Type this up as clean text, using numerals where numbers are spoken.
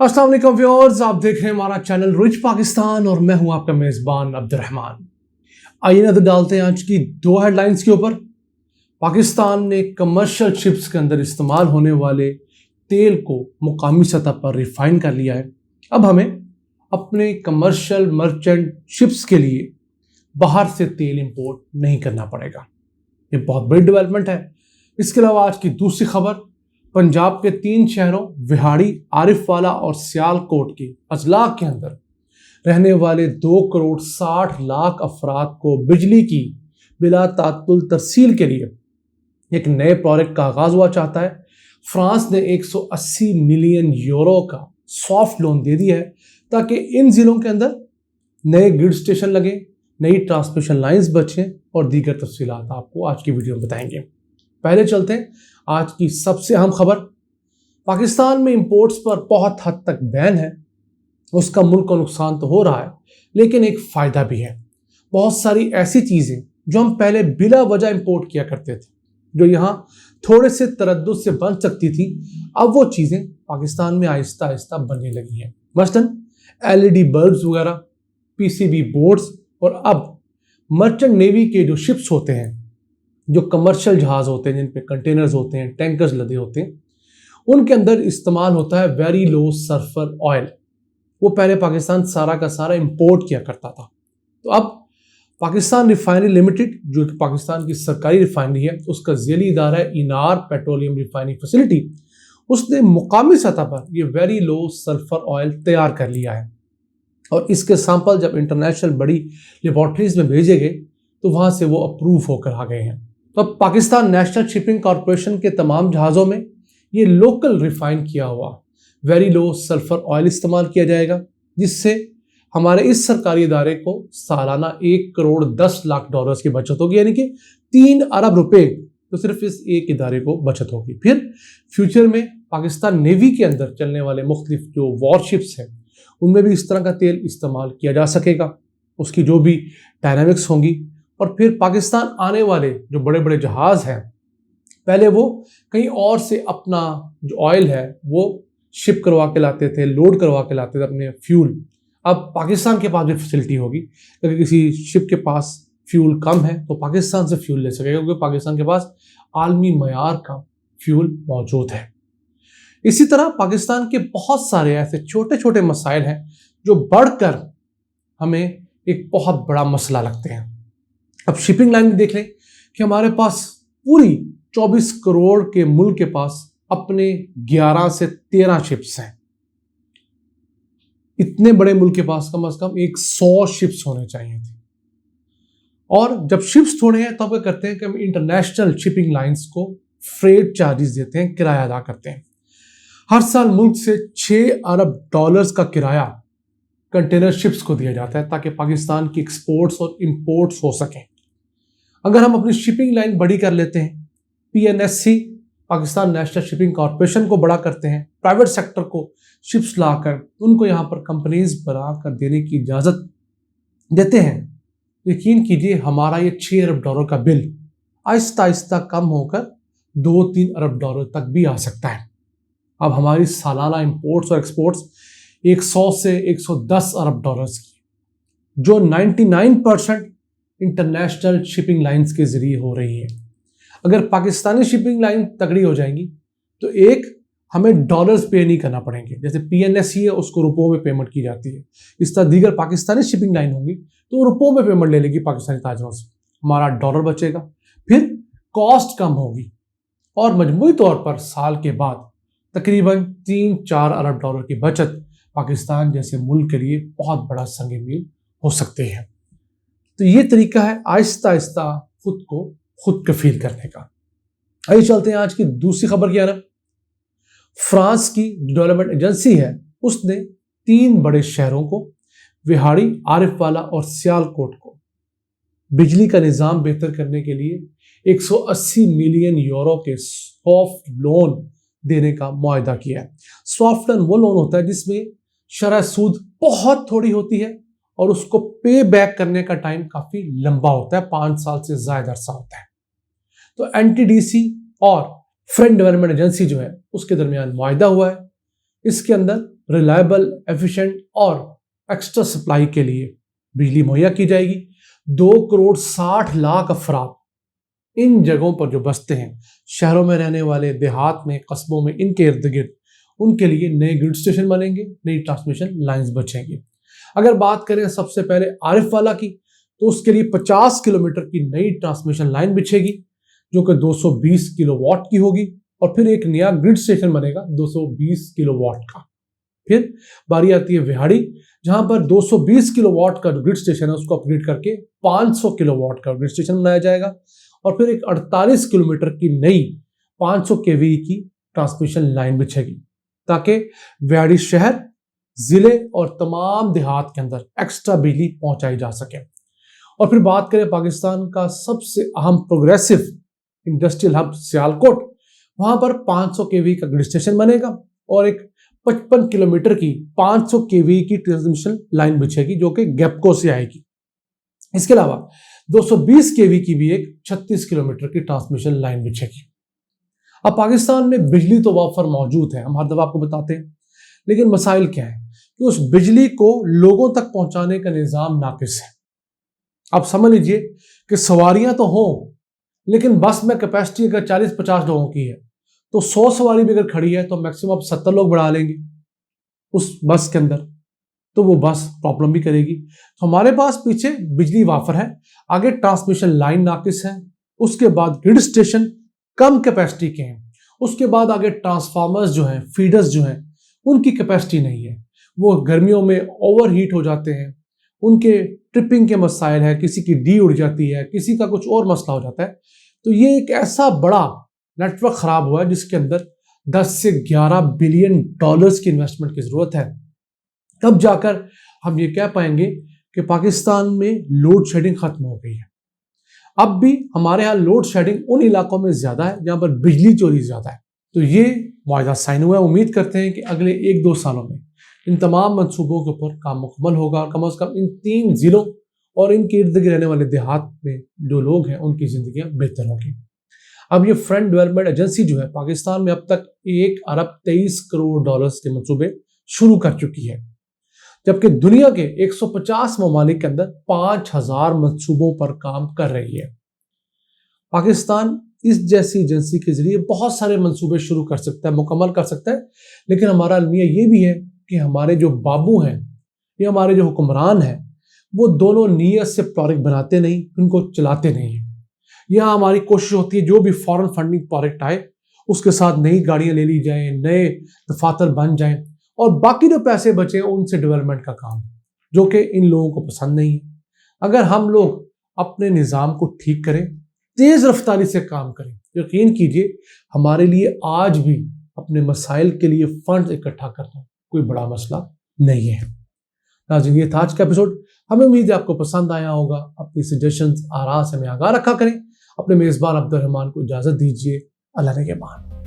अस्सलाम वालेकुम व्यूअर्स, आप देख रहे हैं हमारा चैनल रिच पाकिस्तान और मैं हूं आपका मेज़बान अब्दुर्रहमान। आइए नजर डालते हैं आज की दो हेडलाइंस के ऊपर। पाकिस्तान ने कमर्शियल शिप्स के अंदर इस्तेमाल होने वाले तेल को मुकामी सतह पर रिफाइन कर लिया है। अब हमें अपने कमर्शियल मर्चेंट शिप्स के लिए बाहर से तेल इंपोर्ट नहीं करना पड़ेगा। ये बहुत बड़ी डेवलपमेंट है। इसके अलावा आज की दूसरी खबर, पंजाब के 3 शहरों विहाड़ी, आरिफवाला और सियालकोट के अजला के अंदर रहने वाले 2 करोड़ 60 लाख अफराद को बिजली की बिला तात्तुल तरसील के लिए एक नए प्रोजेक्ट का आगाज हुआ चाहता है। फ्रांस ने 180 मिलियन यूरो का सॉफ्ट लोन दे दिया है ताकि इन जिलों के अंदर नए ग्रिड स्टेशन लगे, नई ट्रांसमिशन लाइंस बचें और दीगर तफसीलात आपको आज की वीडियो में बताएंगे। पहले चलते हैं आज की सबसे अहम खबर। पाकिस्तान में इंपोर्ट्स पर बहुत हद तक बैन है। उसका मुल्क को नुकसान तो हो रहा है, लेकिन एक फ़ायदा भी है। बहुत सारी ऐसी चीज़ें जो हम पहले बिला वजह इंपोर्ट किया करते थे, जो यहाँ थोड़े से तरद्दुद से बन सकती थी, अब वो चीज़ें पाकिस्तान में आहिस्ता आहिस्ता बनने लगी हैं। मसलन LED बल्ब्स वगैरह, PCB बोर्ड्स और अब मर्चेंट नेवी के जो शिप्स होते हैं, जो कमर्शियल जहाज़ होते हैं जिन पे कंटेनर्स होते हैं, टैंकर्स लदे होते हैं, उनके अंदर इस्तेमाल होता है वेरी लो सल्फर ऑयल। वो पहले पाकिस्तान सारा का सारा इंपोर्ट किया करता था। तो अब पाकिस्तान रिफाइनरी लिमिटेड, जो कि पाकिस्तान की सरकारी रिफाइनरी है, उसका ज़ेली इदारा है इनार पेट्रोलियम रिफाइनिंग फैसिलिटी, उसने मुकामी सतह पर ये वेरी लो सल्फर ऑयल तैयार कर लिया है और इसके सैंपल जब इंटरनेशनल बड़ी लेबॉर्ट्रीज में भेजे गए तो वहाँ से वो अप्रूव होकर आ गए हैं। तो अब पाकिस्तान नेशनल शिपिंग कॉरपोरेशन के तमाम जहाज़ों में ये लोकल रिफाइन किया हुआ वेरी लो सल्फर ऑयल इस्तेमाल किया जाएगा, जिससे हमारे इस सरकारी इदारे को सालाना 1 करोड़ 10 लाख डॉलर्स की बचत होगी, यानी कि 3 अरब रुपए तो सिर्फ इस एक इदारे को बचत होगी। फिर फ्यूचर में पाकिस्तान नेवी के अंदर चलने वाले मुख्तलिफ जो वॉरशिप्स हैं, उनमें भी इस तरह का तेल इस्तेमाल किया जा सकेगा, उसकी जो भी डायनामिक्स होंगी। और फिर पाकिस्तान आने वाले जो बड़े बड़े जहाज़ हैं, पहले वो कहीं और से अपना जो ऑयल है वो शिप करवा के लाते थे, लोड करवा के लाते थे अपने फ्यूल। अब पाकिस्तान के पास भी फैसिलिटी होगी, अगर किसी शिप के पास फ्यूल कम है तो पाकिस्तान से फ्यूल ले सकेगा, क्योंकि पाकिस्तान के पास आलमी मयार का फ्यूल मौजूद है। इसी तरह पाकिस्तान के बहुत सारे ऐसे छोटे छोटे मसाइल हैं जो बढ़कर हमें एक बहुत बड़ा मसला लगते हैं। अब शिपिंग लाइन में देख लें कि हमारे पास पूरी 24 करोड़ के मुल्क के पास अपने 11 से 13 शिप्स हैं। इतने बड़े मुल्क के पास कम से कम 100 शिप्स होने चाहिए थी। और जब शिप्स थोड़े हैं तो हम क्या करते हैं कि हम इंटरनेशनल शिपिंग लाइंस को फ्रेट चार्जेस देते हैं, किराया अदा करते हैं। हर साल मुल्क से 6 अरब डॉलर्स का किराया कंटेनर शिप्स को दिया जाता है ताकि पाकिस्तान की एक्सपोर्ट्स और इंपोर्ट्स हो सकें। अगर हम अपनी शिपिंग लाइन बड़ी कर लेते हैं, PNSC Pakistan national shipping corporation को बड़ा करते हैं, प्राइवेट सेक्टर को शिप्स लाकर उनको यहाँ पर कंपनीज बना कर देने की इजाज़त देते हैं, यकीन कीजिए हमारा ये 6 अरब डॉलर का बिल आहिस्ता आहिस्ता कम होकर 2-3 अरब डॉलर तक भी आ सकता है। अब हमारी सालाना इंपोर्ट्स और एक्सपोर्ट्स 100 से 110 अरब डॉलर्स की, जो 99% इंटरनेशनल शिपिंग लाइंस के जरिए हो रही है। अगर पाकिस्तानी शिपिंग लाइन तगड़ी हो जाएंगी तो एक हमें डॉलर्स पे नहीं करना पड़ेंगे, जैसे PNSC है उसको रुपयों में पेमेंट की जाती है, इस तरह दीगर पाकिस्तानी शिपिंग लाइन होंगी तो रुपयों में पेमेंट ले लेगी पाकिस्तानी ताजरों से, हमारा डॉलर बचेगा, फिर कॉस्ट कम होगी और मजमूई तौर पर साल के बाद तकरीबन 3-4 अरब डॉलर की बचत पाकिस्तान जैसे मुल्क के लिए बहुत बड़ा संग मील हो सकते हैं। तो ये तरीका है आहिस्ता आहिस्ता खुद को खुद कफील करने का। आइए चलते हैं आज की दूसरी खबर की तरफ। फ्रांस की डेवलपमेंट एजेंसी है, उसने 3 बड़े शहरों को विहाड़ी, आरिफवाला और सियालकोट को बिजली का निज़ाम बेहतर करने के लिए 180 मिलियन यूरो के सॉफ्ट लोन देने का मुआहदा किया है। सॉफ्ट लोन वो लोन होता है जिसमें शरह सूद बहुत थोड़ी होती है और उसको पे बैक करने का टाइम काफ़ी लंबा होता है, 5 साल से ज़्यादा अरसा होता है। तो NTDC और फ्रेंच डेवलपमेंट एजेंसी जो है उसके दरमियान मुआहदा हुआ है। इसके अंदर रिलायबल, एफिशिएंट और एक्स्ट्रा सप्लाई के लिए बिजली मुहैया की जाएगी। 2,60,00,000 अफराद इन जगहों पर जो बसते हैं, शहरों में रहने वाले, देहात में, कस्बों में, इनके इर्द गिर्द, उनके लिए नए ग्रिड स्टेशन बनेंगे, नई ट्रांसमिशन लाइंस बचेंगी। अगर बात करें सबसे पहले आरिफ वाला की, तो उसके लिए 50 किलोमीटर की नई ट्रांसमिशन लाइन बिछेगी जो कि 220 किलोवाट की होगी, और फिर एक नया ग्रिड स्टेशन बनेगा 220 किलोवाट का। फिर बारी आती है विहाड़ी, जहां पर 220 किलोवाट का जो ग्रिड स्टेशन है उसको अपग्रेड करके 500 किलोवाट का ग्रिड स्टेशन बनाया जाएगा, और फिर एक 48 किलोमीटर की नई 500 केवी की ट्रांसमिशन लाइन बिछेगी ताकि विहाड़ी शहर, जिले और तमाम देहात के अंदर एक्स्ट्रा बिजली पहुंचाई जा सके। और फिर बात करें पाकिस्तान का सबसे अहम प्रोग्रेसिव इंडस्ट्रियल हब सियालकोट, वहां पर 500 केवी का ग्रिड स्टेशन बनेगा और एक 55 किलोमीटर की 500 केवी की ट्रांसमिशन लाइन बिछेगी जो कि गैपको से आएगी। इसके अलावा 220 केवी की भी एक 36 किलोमीटर की ट्रांसमिशन लाइन बिछेगी। अब पाकिस्तान में बिजली तो वाफर मौजूद है, हम हर दफा आपको बताते हैं, लेकिन मसाइल क्या है कि उस बिजली को लोगों तक पहुंचाने का निजाम नाकिस है। आप समझ लीजिए कि सवारियां तो हों, लेकिन बस में कैपेसिटी अगर 40-50 लोगों की है तो 100 सवारी भी अगर खड़ी है तो मैक्सिमम आप 70 लोग बढ़ा लेंगे उस बस के अंदर, तो वो बस प्रॉब्लम भी करेगी। तो हमारे पास पीछे बिजली वाफर है, आगे ट्रांसमिशन लाइन नाकिस है, उसके बाद ग्रिड स्टेशन कम कैपेसिटी के हैं, उसके बाद आगे ट्रांसफार्मर्स जो हैं, फीडर्स जो हैं, उनकी कैपेसिटी नहीं है, वो गर्मियों में ओवर हीट हो जाते हैं, उनके ट्रिपिंग के मसाइल है, किसी की डी उड़ जाती है, किसी का कुछ और मसला हो जाता है। तो ये एक ऐसा बड़ा नेटवर्क खराब हुआ है जिसके अंदर 10 से 11 बिलियन डॉलर्स की इन्वेस्टमेंट की जरूरत है। तब जाकर हम ये कह पाएंगे कि पाकिस्तान में लोड शेडिंग खत्म हो गई है। अब भी हमारे यहाँ लोड शेडिंग उन इलाकों में ज्यादा है जहां पर बिजली चोरी ज्यादा है। तो ये मुआहदा साइन हुआ है। उम्मीद करते हैं कि अगले 1-2 सालों में इन तमाम मंसूबों के ऊपर काम मुकम्मल होगा और कम से कम इन 3 जिलों और इनके इर्द गिर्द रहने वाले देहात में जो लोग हैं उनकी जिंदगियां बेहतर होंगी। अब ये फ्रंट डेवलपमेंट एजेंसी जो है पाकिस्तान में अब तक 1 अरब 23 करोड़ डॉलर्स के मंसूबे शुरू कर चुकी है, जबकि दुनिया के 150 ममालिक के अंदर 5000 मंसूबों पर काम कर रही है। पाकिस्तान इस जैसी एजेंसी के जरिए बहुत सारे मंसूबे शुरू कर सकता है, मुकम्मल कर सकता है, लेकिन हमारा अलमिया ये भी है कि हमारे जो बाबू हैं या हमारे जो हुक्मरान हैं वो दोनों नीयत से प्रोजेक्ट बनाते नहीं, उनको चलाते नहीं हैं। यहाँ हमारी कोशिश होती है जो भी फॉरेन फंडिंग प्रोजेक्ट आए उसके साथ नई गाड़ियां ले ली जाएं, नए दफातर बन जाएं और बाकी जो पैसे बचे उनसे डेवलपमेंट का काम, जो कि इन लोगों को पसंद नहीं है। अगर हम लोग अपने निज़ाम को ठीक करें, तेज रफ्तारी से काम करें, यकीन कीजिए हमारे लिए आज भी अपने मसाइल के लिए फंड इकट्ठा करना कोई बड़ा मसला नहीं है। नाज़रीन, ये था आज का एपिसोड। हमें उम्मीद है आपको पसंद आया होगा। अपनी सजेशंस, आरा से हमें आगाह रखा करें। अपने मेज़बान अब्दुल रहमान को इजाज़त दीजिए। अल्लाह ने के मान।